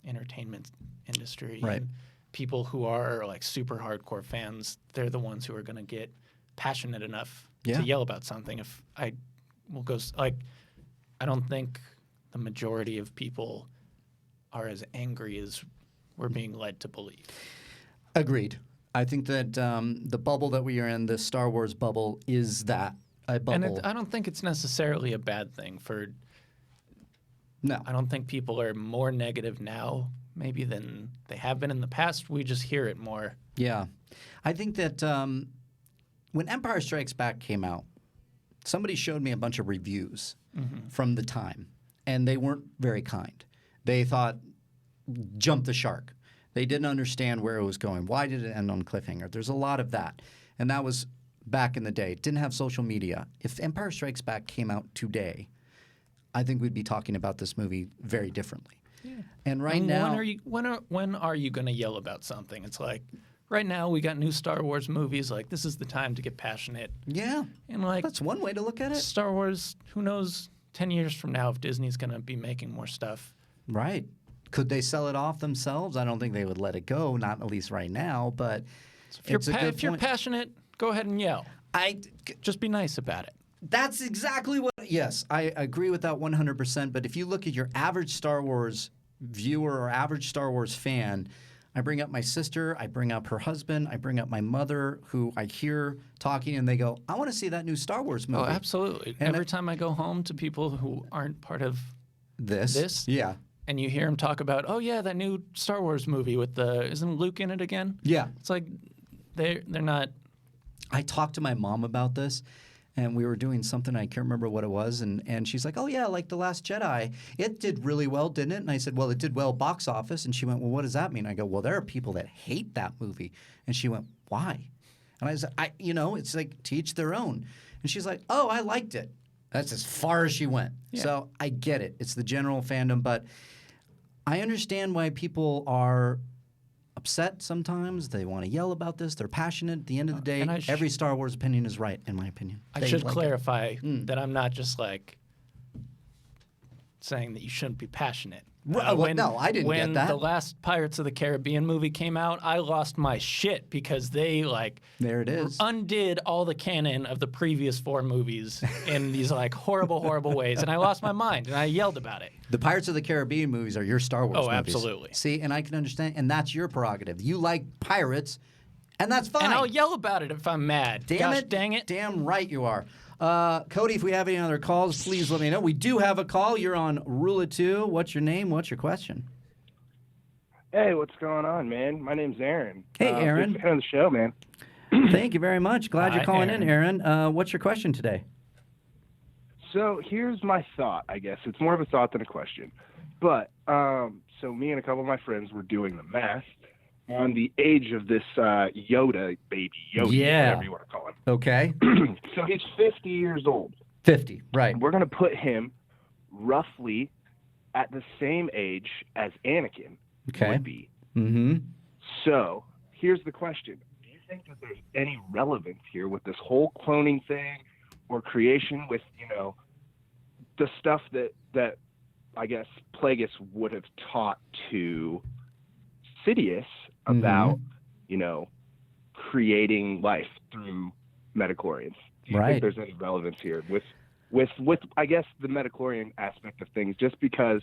entertainment industry, right? And people who are like super hardcore fans. They're the ones who are going to get passionate enough to yell about something. If I will go like, I don't think the majority of people are as angry as we're being led to believe. Agreed. I think that the bubble that we are in, the Star Wars bubble, is that a bubble. And I don't think it's necessarily a bad thing No. I don't think people are more negative now maybe than they have been in the past. We just hear it more. Yeah. I think that when Empire Strikes Back came out, somebody showed me a bunch of reviews from the time. And they weren't very kind. They thought, jump the shark. They didn't understand where it was going. Why did it end on cliffhanger? There's a lot of that. And that was back in the day. It didn't have social media. If Empire Strikes Back came out today, I think we'd be talking about this movie very differently. Yeah. And now... When are you going to yell about something? It's like, right now we got new Star Wars movies. Like, this is the time to get passionate. Yeah. And like... That's one way to look at it. Star Wars, who knows... 10 years from now if Disney's going to be making more stuff. Right. Could they sell it off themselves? I don't think they would let it go, not at least right now, but so if you're passionate, go ahead and yell. Just be nice about it. That's exactly what... Yes, I agree with that 100%, but if you look at your average Star Wars viewer or average Star Wars fan, I bring up my sister, I bring up her husband, I bring up my mother, who I hear talking, and they go, I want to see that new Star Wars movie. Oh, absolutely. And every time I go home to people who aren't part of this, yeah, and you hear them talk about, oh, yeah, that new Star Wars movie with isn't Luke in it again? Yeah. It's like they're not... I talked to my mom about this, and we were doing something, I can't remember what it was, and she's like, oh, yeah, like The Last Jedi. It did really well, didn't it? And I said, well, it did well box office. And she went, well, what does that mean? I go, well, there are people that hate that movie. And she went, why? And I said, it's like to each their own. And she's like, oh, I liked it. That's as far as she went. Yeah. So I get it. It's the general fandom. But I understand why people are upset sometimes. They want to yell about this. They're passionate. At the end of the day, every Star Wars opinion is right, in my opinion. I should clarify that I'm not just like saying that you shouldn't be passionate. No, I didn't get that. When the last Pirates of the Caribbean movie came out, I lost my shit because they there it is, undid all the canon of the previous 4 movies in these horrible, horrible ways, and I lost my mind and I yelled about it. The Pirates of the Caribbean movies are your Star Wars movies. Oh, absolutely. See, and I can understand, and that's your prerogative. You like pirates, and that's fine. And I'll yell about it if I'm mad. Dang it. Damn right you are. Cody, if we have any other calls, please let me know. We do have a call. You're on Rula 2. What's your name? What's your question? Hey, what's going on, man? My name's Aaron. Hey, Aaron. Big fan of the show, man. Thank you very much. Glad you're calling in, Aaron. What's your question today? So here's my thought, I guess. It's more of a thought than a question. But, so me and a couple of my friends were doing the math on the age of this Yoda baby, whatever you want to call him. Okay. So he's 50 years old. 50, right. We're going to put him roughly at the same age as Anakin would be. Mm-hmm. So here's the question. Do you think that there's any relevance here with this whole cloning thing or creation with, the stuff that I guess Plagueis would have taught to Sidious about, creating life through midichlorians? Do you think there's any relevance here with I guess the midichlorian aspect of things, just because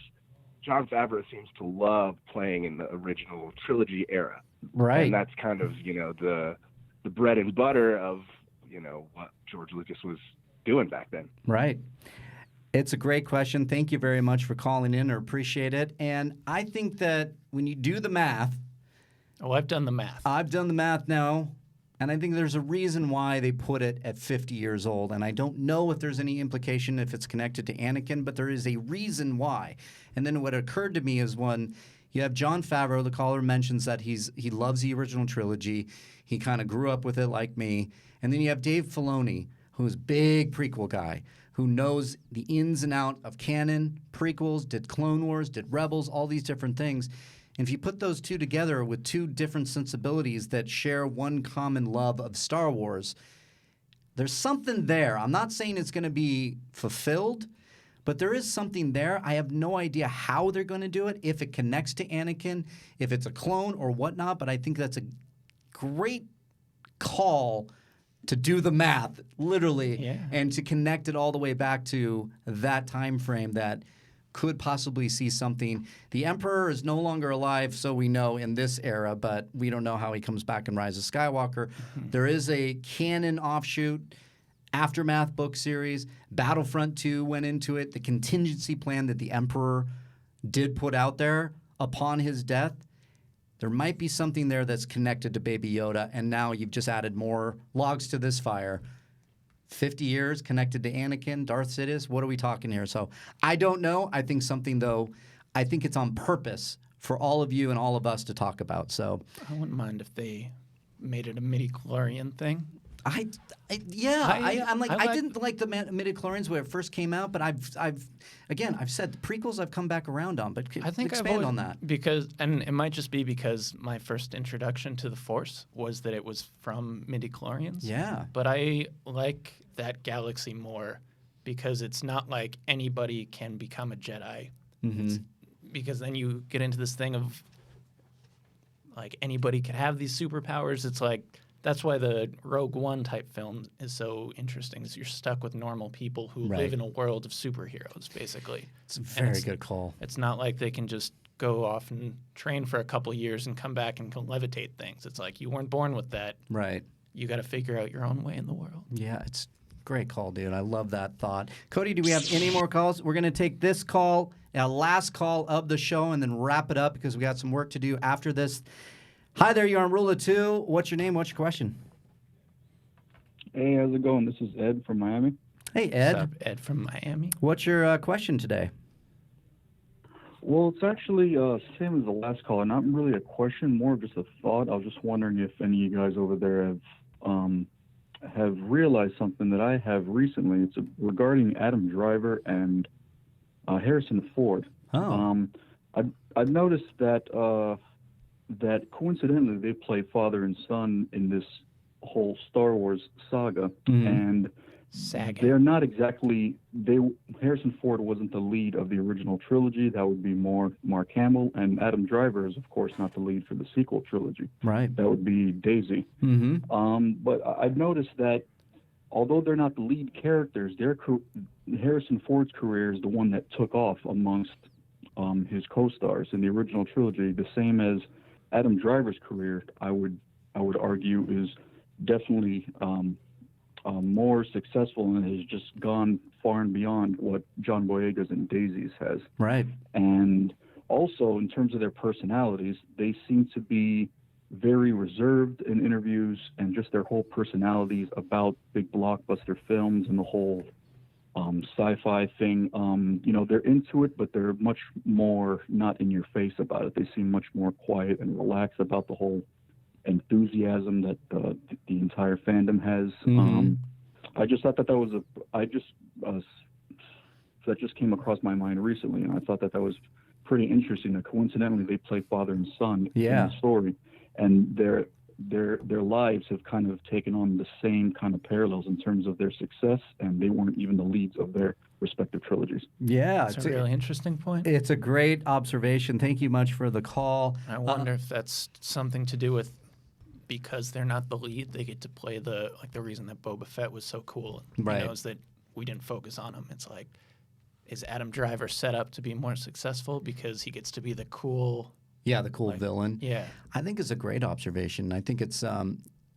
Jon Favreau seems to love playing in the original trilogy era. Right. And that's kind of, the bread and butter of, what George Lucas was doing back then. Right. It's a great question. Thank you very much for calling in. I appreciate it. And I think that when you do the math. Oh, I've done the math. I've done the math now. And I think there's a reason why they put it at 50 years old. And I don't know if there's any implication if it's connected to Anakin, but there is a reason why. And then what occurred to me is when you have Jon Favreau, the caller mentions that he loves the original trilogy. He kind of grew up with it like me. And then you have Dave Filoni, who's a big prequel guy, who knows the ins and out of canon, prequels, did Clone Wars, did Rebels, all these different things. And if you put those two together with two different sensibilities that share one common love of Star Wars, there's something there. I'm not saying it's going to be fulfilled, but there is something there. I have no idea how they're going to do it, if it connects to Anakin, if it's a clone or whatnot, but I think that's a great call to do the math, literally, and to connect it all the way back to that time frame that could possibly see something. The Emperor is no longer alive, so we know, in this era, but we don't know how he comes back in Rise of Skywalker. Mm-hmm. There is a canon offshoot, Aftermath book series. Battlefront 2 went into it. The contingency plan that the Emperor did put out there upon his death, there might be something there that's connected to Baby Yoda, and now you've just added more logs to this fire. 50 years connected to Anakin, Darth Sidious. What are we talking here? So I don't know. I think something, though, I think it's on purpose for all of you and all of us to talk about. So I wouldn't mind if they made it a midichlorian thing. I didn't like the midichlorians when it first came out, but I've said the prequels I've come back around on, but I think expand on that. And it might just be because my first introduction to the Force was that it was from midichlorians. Yeah. But I like that galaxy more because it's not like anybody can become a Jedi. Mm-hmm. Because then you get into this thing of like anybody can have these superpowers. It's like that's why the Rogue One type film is so interesting, is you're stuck with normal people who live in a world of superheroes, basically. It's a very good call. It's not like they can just go off and train for a couple years and come back and can levitate things. It's like you weren't born with that. Right. You got to figure out your own way in the world. Yeah, it's a great call, dude. I love that thought. Cody, do we have any more calls? We're going to take this call, our last call of the show, and then wrap it up because we got some work to do after this. Hi there, you're on Rula 2. What's your name? What's your question? Hey, how's it going? This is Ed from Miami. Hey, Ed. What's up, Ed from Miami? What's your question today? Well, it's actually same as the last caller. Not really a question, more of just a thought. I was just wondering if any of you guys over there have realized something that I have recently. It's regarding Adam Driver and Harrison Ford. Oh. I've noticed that that coincidentally they play father and son in this whole Star Wars saga, and they're not exactly. Harrison Ford wasn't the lead of the original trilogy. That would be more Mark Hamill, and Adam Driver is, of course, not the lead for the sequel trilogy. Right. That would be Daisy. But I've noticed that although they're not the lead characters, Harrison Ford's career is the one that took off amongst his co-stars in the original trilogy. The same as Adam Driver's career, I would argue, is definitely more successful and has just gone far and beyond what John Boyega's and Daisy's has. Right. And also, in terms of their personalities, they seem to be very reserved in interviews, and just their whole personalities about big blockbuster films and the whole sci-fi thing. They're into it, but they're much more not in your face about it. They seem much more quiet and relaxed about the whole enthusiasm that the entire fandom has. I just thought that that just came across my mind recently, and I thought that was pretty interesting. That coincidentally they play father and son in the story, and their lives have kind of taken on the same kind of parallels in terms of their success, and they weren't even the leads of their respective trilogies. Yeah, it's a really interesting point. It's a great observation. Thank you much for the call. I wonder if that's something to do with, because they're not the lead, they get to play the reason that Boba Fett was so cool. Right. Is that we didn't focus on him. It's like, is Adam Driver set up to be more successful because he gets to be the cool... Yeah, the cool villain. Yeah. I think it's a great observation. I think it's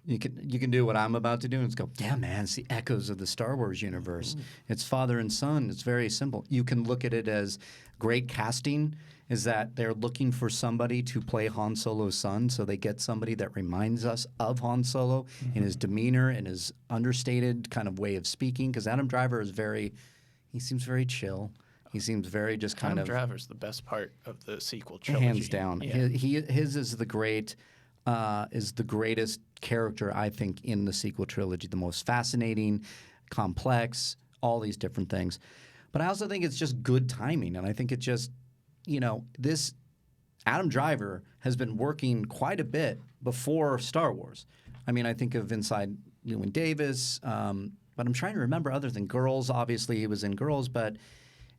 you can do what I'm about to do and just go, yeah, man, it's the echoes of the Star Wars universe. It's father and son. It's very simple. You can look at it as great casting, is that they're looking for somebody to play Han Solo's son, so they get somebody that reminds us of Han Solo in his demeanor and his understated kind of way of speaking, because Adam Driver he seems very chill. He seems very just kind of... Adam Driver's the best part of the sequel trilogy. Hands down. Yeah. His is the greatest character, I think, in the sequel trilogy. The most fascinating, complex, all these different things. But I also think it's just good timing. And I think it just, this Adam Driver has been working quite a bit before Star Wars. I mean, I think of Inside Llewyn Davis, but I'm trying to remember other than Girls. Obviously, he was in Girls, but...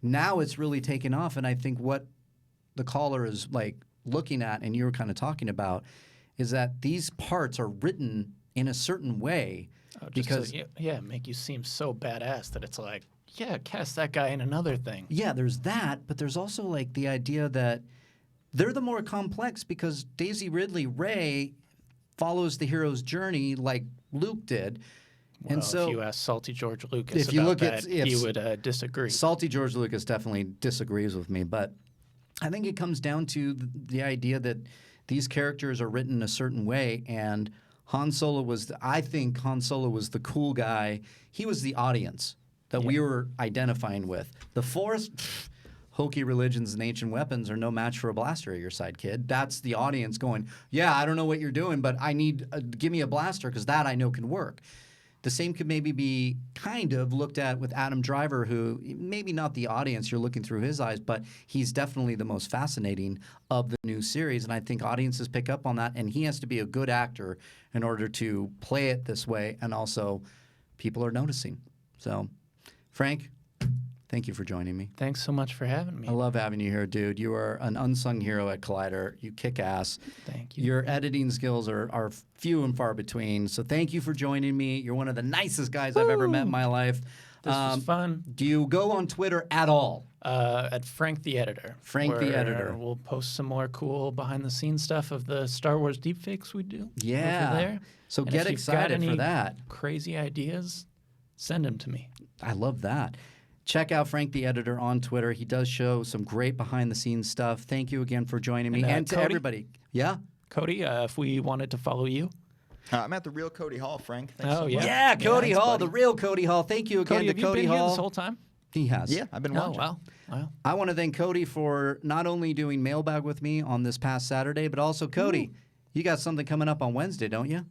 Now it's really taken off, and I think what the caller is looking at, and you were kind of talking about, is that these parts are written in a certain way because make you seem so badass that it's like, yeah, cast that guy in another thing. Yeah, there's that, but there's also the idea that they're the more complex because Daisy Ridley Rey follows the hero's journey like Luke did. Well, and so, if you ask Salty George Lucas about that, he would disagree. Salty George Lucas definitely disagrees with me, but I think it comes down to the idea that these characters are written a certain way, and Han Solo was the cool guy. He was the audience that we were identifying with. The Force, hokey religions and ancient weapons are no match for a blaster at your side, kid. That's the audience going, yeah, I don't know what you're doing, but I need give me a blaster because that I know can work. The same could maybe be kind of looked at with Adam Driver, who maybe not the audience, you're looking through his eyes, but he's definitely the most fascinating of the new series. And I think audiences pick up on that, and he has to be a good actor in order to play it this way, and also people are noticing. So, Frank, thank you for joining me. Thanks so much for having me. I love having you here, dude. You are an unsung hero at Collider. You kick ass. Thank you. Your editing skills are few and far between. So thank you for joining me. You're one of the nicest guys I've ever met in my life. This was fun. Do you go on Twitter at all? At Frank the Editor. Frank the Editor. We'll post some more cool behind-the-scenes stuff of the Star Wars deepfakes we do. Yeah. Over there. So and get excited for that. Crazy ideas, send them to me. I love that. Check out Frank the Editor on Twitter. He does show some great behind-the-scenes stuff. Thank you again for joining me. And to Cody? everybody. Yeah? Cody, if we wanted to follow you. I'm at the real Cody Hall, Frank. Thanks so much. Yeah, Cody thanks, Hall, buddy. the real Cody Hall. Thank you again Cody, to have you Cody been Hall. here this whole time? He has. Yeah, I've been watching. Oh, wow. I want to thank Cody for not only doing mailbag with me on this past Saturday, but also, Cody, you got something coming up on Wednesday, don't you?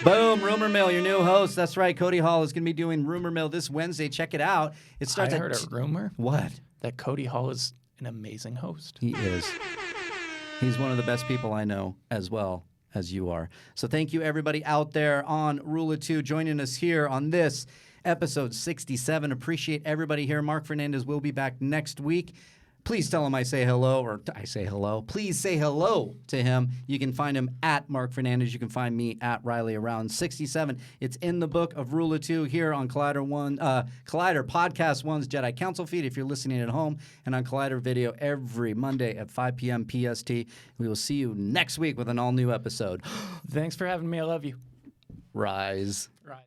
Boom, Rumor Mill, your new host. That's right, Cody Hall is going to be doing Rumor Mill this Wednesday. Check it out. It starts I heard a rumor. What? That Cody Hall is an amazing host. He is. He's one of the best people I know as well as you are. So thank you, everybody out there on Rula 2, joining us here on this episode 67. Appreciate everybody here. Marc Fernandez will be back next week. Please tell him I say hello, or I say hello. Please say hello to him. You can find him at Marc Fernandez. You can find me at Reilly around 67. It's in the book of Rula 2 here on Collider Podcast 1's Jedi Council feed if you're listening at home, and on Collider Video every Monday at 5 p.m. PST. We will see you next week with an all-new episode. Thanks for having me. I love you. Rise. Rise.